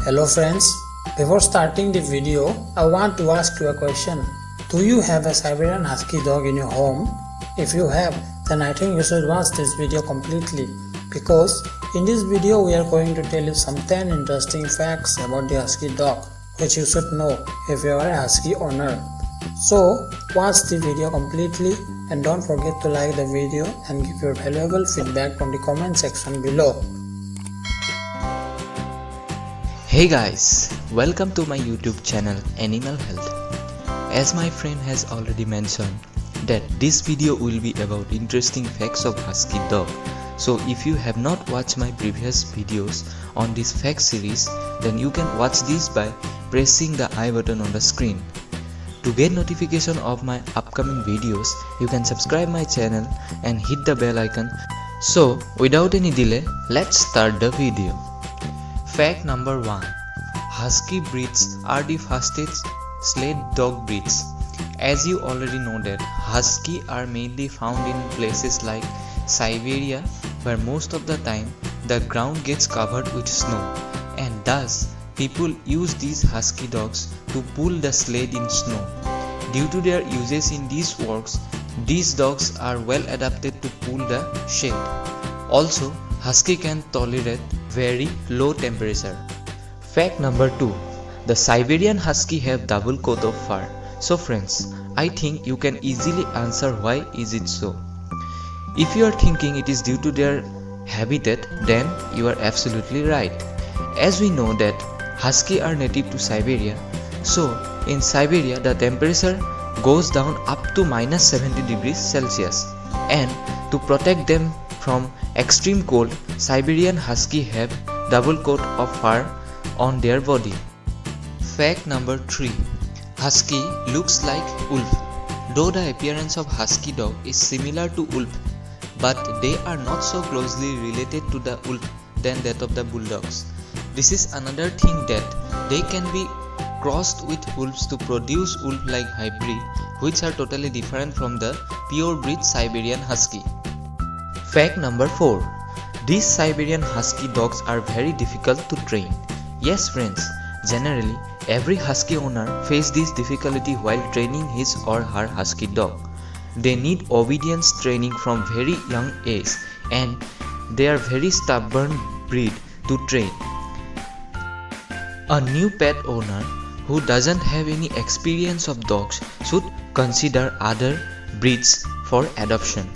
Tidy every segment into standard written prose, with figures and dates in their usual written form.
Hello friends, before starting the video, I want to ask you a question. Do you have a Siberian Husky dog in your home? If you have, then I think you should watch this video completely because in this video we are going to tell you some 10 interesting facts about the Husky dog which you should know if you are a Husky owner. So watch the video completely and don't forget to like the video and give your valuable feedback on the comment section below. Hey guys, welcome to my YouTube channel Animal Health. As my friend has already mentioned that this video will be about interesting facts of Husky dog. So if you have not watched my previous videos on this fact series, then you can watch this by pressing the I button on the screen. To get notification of my upcoming videos, you can subscribe my channel and hit the bell icon. So without any delay, let's start the video. Fact number 1. Husky breeds are the fastest sled dog breeds. As you already know that Husky are mainly found in places like Siberia, where most of the time the ground gets covered with snow, and thus people use these Husky dogs to pull the sled in snow. Due to their uses in these works, these dogs are well adapted to pull the shed. Also, Husky can tolerate very low temperature. Fact number 2. The Siberian Husky have double coat of fur. So friends, I think you can easily answer why is it so. If you are thinking it is due to their habitat, then you are absolutely right. As we know that Husky are native to Siberia, so in Siberia the temperature goes down up to -70 degrees Celsius, and to protect them from extreme cold, Siberian Husky have double coat of fur on their body. Fact number 3. Husky looks like wolf. Though the appearance of Husky dog is similar to wolf, but they are not so closely related to the wolf than that of the bulldogs. This is another thing that they can be crossed with wolves to produce wolf-like hybrid, which are totally different from the pure breed Siberian Husky. Fact number 4. These Siberian Husky dogs are very difficult to train. Yes friends, generally every Husky owner faces this difficulty while training his or her Husky dog. They need obedience training from very young age, and they are very stubborn breed to train. A new pet owner who doesn't have any experience of dogs should consider other breeds for adoption.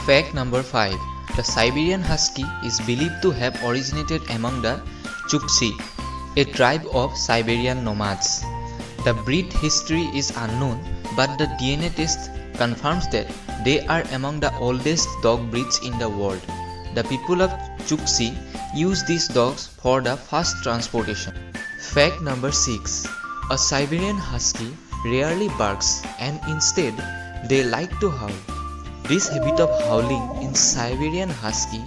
Fact number 5. The Siberian Husky is believed to have originated among the Chukchi, a tribe of Siberian nomads. The breed history is unknown, but the DNA test confirms that they are among the oldest dog breeds in the world. The people of Chukchi use these dogs for the fast transportation. Fact number 6. A Siberian Husky rarely barks, and instead they like to howl. This habit of howling in Siberian Husky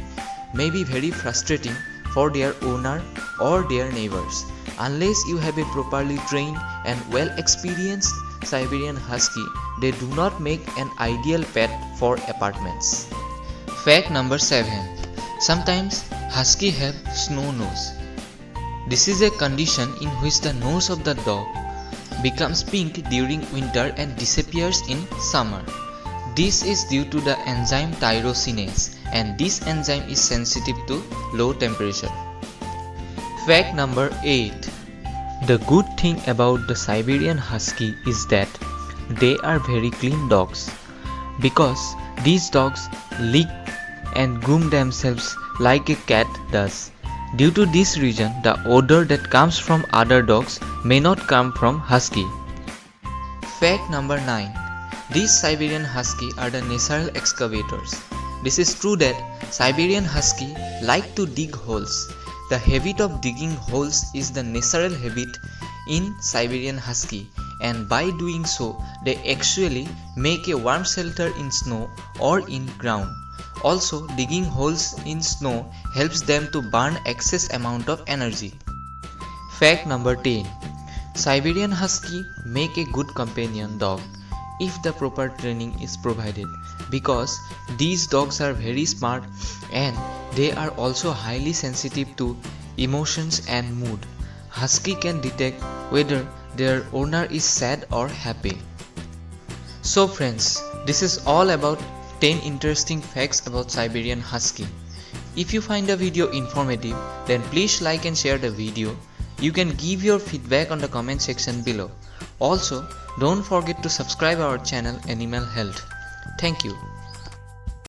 may be very frustrating for their owner or their neighbors. Unless you have a properly trained and well experienced Siberian Husky, they do not make an ideal pet for apartments. Fact number 7. Sometimes Husky have snow nose. This is a condition in which the nose of the dog becomes pink during winter and disappears in summer. This is due to the enzyme tyrosinase, and this enzyme is sensitive to low temperature. Fact number 8. The good thing about the Siberian Husky is that they are very clean dogs, because these dogs lick and groom themselves like a cat does. Due to this reason, the odor that comes from other dogs may not come from Husky. Fact number 9. These Siberian Husky are the natural excavators. This is true that Siberian Husky like to dig holes. The habit of digging holes is the natural habit in Siberian Husky, and by doing so, they actually make a warm shelter in snow or in ground. Also, digging holes in snow helps them to burn excess amount of energy. Fact number 10. Siberian Husky make a good companion dog if the proper training is provided, because these dogs are very smart and they are also highly sensitive to emotions and mood. Husky can detect whether their owner is sad or happy. So friends, this is all about 10 interesting facts about Siberian Husky. If you find the video informative, then please like and share the video. You can give your feedback on the comment section below. Also, don't forget to subscribe our channel Animal Health. Thank you.